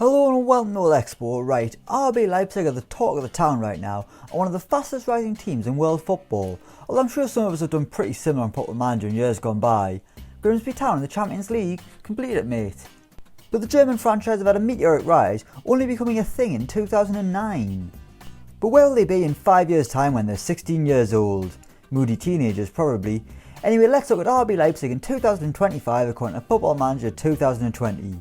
Hello and welcome to Elecspo. Right, RB Leipzig are the talk of the town right now and one of the fastest rising teams in world football, although I'm sure some of us have done pretty similar on Football Manager in years gone by. Grimsby Town in the Champions League, complete it mate. But the German franchise have had a meteoric rise, only becoming a thing in 2009. But where will they be in 5 years time when they're 16 years old? Moody teenagers probably. Anyway, let's look at RB Leipzig in 2025 according to Football Manager 2020.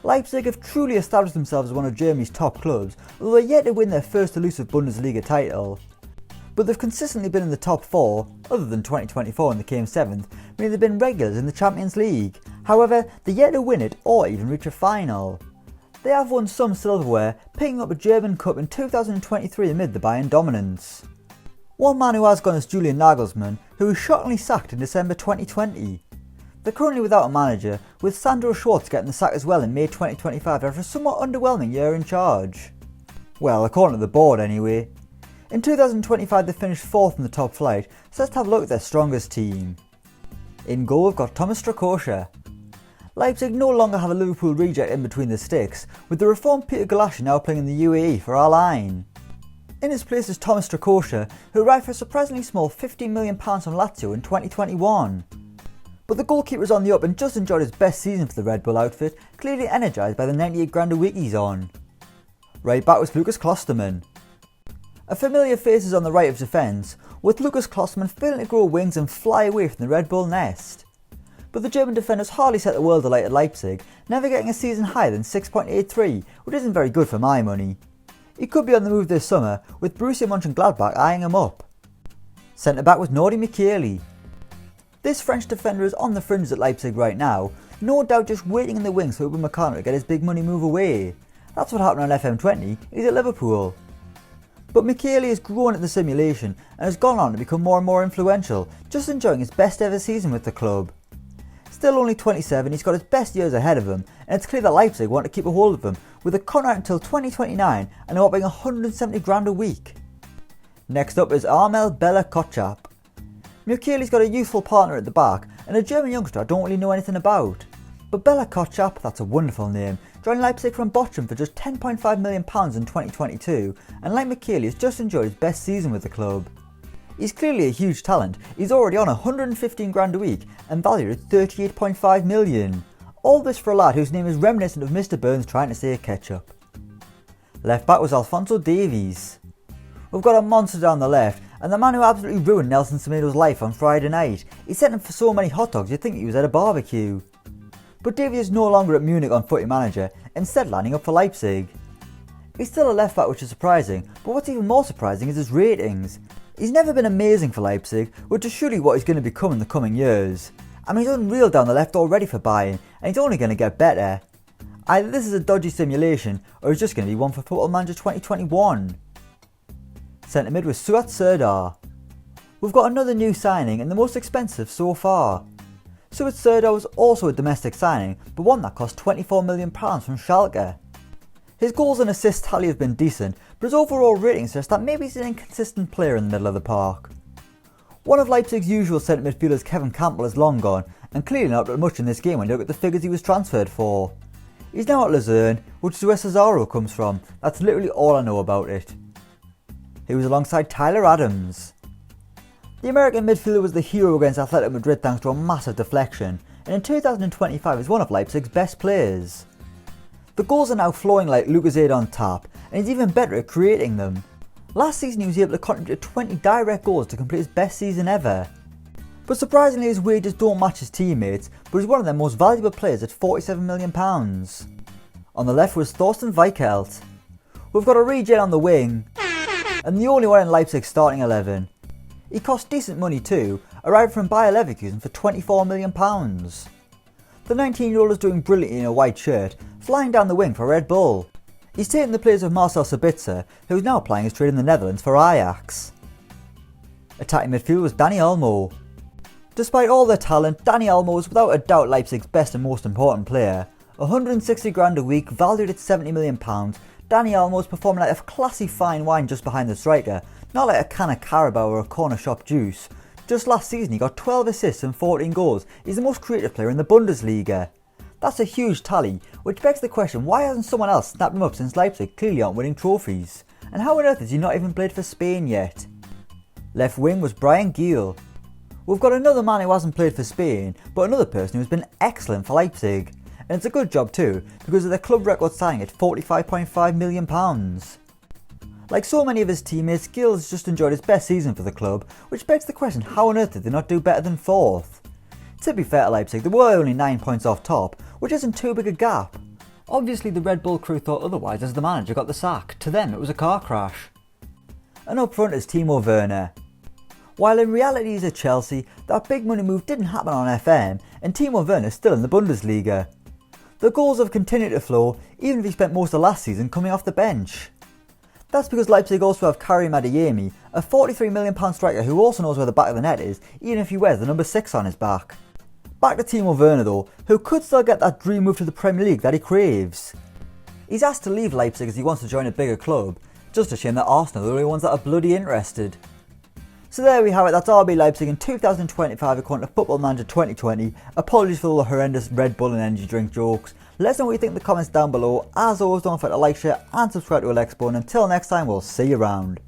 Leipzig have truly established themselves as one of Germany's top clubs, although they're yet to win their first elusive Bundesliga title. But they've consistently been in the top 4, other than 2024 when they came 7th, meaning they've been regulars in the Champions League. However, they're yet to win it or even reach a final. They have won some silverware, picking up a German Cup in 2023 amid the Bayern dominance. One man who has gone is Julian Nagelsmann, who was shockingly sacked in December 2020. They're currently without a manager, with Sandro Schwarz getting the sack as well in May 2025 after a somewhat underwhelming year in charge. Well, according to the board anyway. In 2025 they finished 4th in the top flight, so let's have a look at their strongest team. In goal we've got Thomas Strakosha. Leipzig no longer have a Liverpool reject in between the sticks, with the reformed Peter Galasha now playing in the UAE for Al Ain. In his place is Thomas Strakosha, who arrived for a surprisingly small £15 million from Lazio in 2021. But the goalkeeper is on the up and just enjoyed his best season for the Red Bull outfit, clearly energised by the 98 grand a week he's on. Right back was Lucas Klostermann. A familiar face is on the right of defence, with Lucas Klostermann failing to grow wings and fly away from the Red Bull nest. But the German defenders hardly set the world alight at Leipzig, never getting a season higher than 6.83, which isn't very good for my money. He could be on the move this summer, with Borussia Mönchengladbach eyeing him up. Centre back was Nordi Micheli. This French defender is on the fringes at Leipzig right now, no doubt just waiting in the wings for Upamecano to get his big money move away. That's what happened on FM20, he's at Liverpool. But Micheli has grown at the simulation and has gone on to become more and more influential, just enjoying his best ever season with the club. Still only 27, he's got his best years ahead of him, and it's clear that Leipzig want to keep a hold of him, with a contract until 2029 and a whopping 170 grand a week. Next up is Armel Bella Kotschap. Micheli's got a youthful partner at the back and a German youngster I don't really know anything about. But Bella Kotschap, that's a wonderful name, joined Leipzig from Bochum for just £10.5 million in 2022 and like Micheli has just enjoyed his best season with the club. He's clearly a huge talent, he's already on 115 grand a week and valued at 38.5 million. All this for a lad whose name is reminiscent of Mr Burns trying to say ketchup. Left back was Alphonso Davies. We've got a monster down the left, and the man who absolutely ruined Nelson Semedo's life on Friday night. He sent him for so many hot dogs you'd think he was at a barbecue. But Davies is no longer at Munich on Footy Manager, instead lining up for Leipzig. He's still a left back, which is surprising, but what's even more surprising is his ratings. He's never been amazing for Leipzig, which is surely what he's going to become in the coming years. I mean, he's unreal down the left already for Bayern, and he's only going to get better. Either this is a dodgy simulation, or he's just going to be one for Football Manager 2021. Centre mid was Suat Serdar. We've got another new signing and the most expensive so far. Suat Serdar was also a domestic signing, but one that cost £24 million from Schalke. His goals and assist tally have been decent, but his overall rating suggests that maybe he's an inconsistent player in the middle of the park. One of Leipzig's usual centre midfielders, Kevin Campbell, is long gone, and clearly not done much in this game when you look at the figures he was transferred for. He's now at Luzern, which is where Cesaro comes from. That's literally all I know about it. He was alongside Tyler Adams. The American midfielder was the hero against Atletico Madrid thanks to a massive deflection, and in 2025 is one of Leipzig's best players. The goals are now flowing like Lucozade on tap, and he's even better at creating them. Last season he was able to contribute 20 direct goals to complete his best season ever. But surprisingly his wages don't match his teammates, but he's one of their most valuable players at £47 million. On the left was Thorsten Weichelt. We've got a regen on the wing, and the only one in Leipzig's starting 11. He cost decent money too, arriving from Bayer Leverkusen for £24 million. The 19-year-old is doing brilliantly in a white shirt, flying down the wing for Red Bull. He's taken the place of Marcel Sabitzer, who is now playing his trade in the Netherlands for Ajax. Attacking midfield was Dani Olmo. Despite all their talent, Dani Olmo is without a doubt Leipzig's best and most important player. 160 grand a week, valued at £70 million, Dani Olmo is performing like a classy fine wine just behind the striker, not like a can of Carabao or a corner shop juice. Just last season he got 12 assists and 14 goals. He's the most creative player in the Bundesliga. That's a huge tally, which begs the question, why hasn't someone else snapped him up since Leipzig clearly aren't winning trophies? And how on earth has he not even played for Spain yet? Left wing was Brian Giel. We've got another man who hasn't played for Spain, but another person who's been excellent for Leipzig. And it's a good job too, because of their club record signing at £45.5 million. Like so many of his teammates, Giel has just enjoyed his best season for the club, which begs the question, how on earth did they not do better than 4th? To be fair to Leipzig, they were only 9 points off top, which isn't too big a gap. Obviously the Red Bull crew thought otherwise as the manager got the sack. To them it was a car crash. And up front is Timo Werner. While in reality he's at Chelsea, that big money move didn't happen on FM, and Timo Werner is still in the Bundesliga. The goals have continued to flow, even if he spent most of last season coming off the bench. That's because Leipzig also have Karim Adeyemi, a £43 million striker who also knows where the back of the net is, even if he wears the number 6 on his back. Back to Timo Werner though, who could still get that dream move to the Premier League that he craves. He's asked to leave Leipzig as he wants to join a bigger club. Just a shame that Arsenal are the only ones that are bloody interested. So there we have it, that's RB Leipzig in 2025 according to Football Manager 2020. Apologies for all the horrendous Red Bull and energy drink jokes. Let us know what you think in the comments down below. As always, don't forget to like, share and subscribe to Elecspo, and until next time, we'll see you around.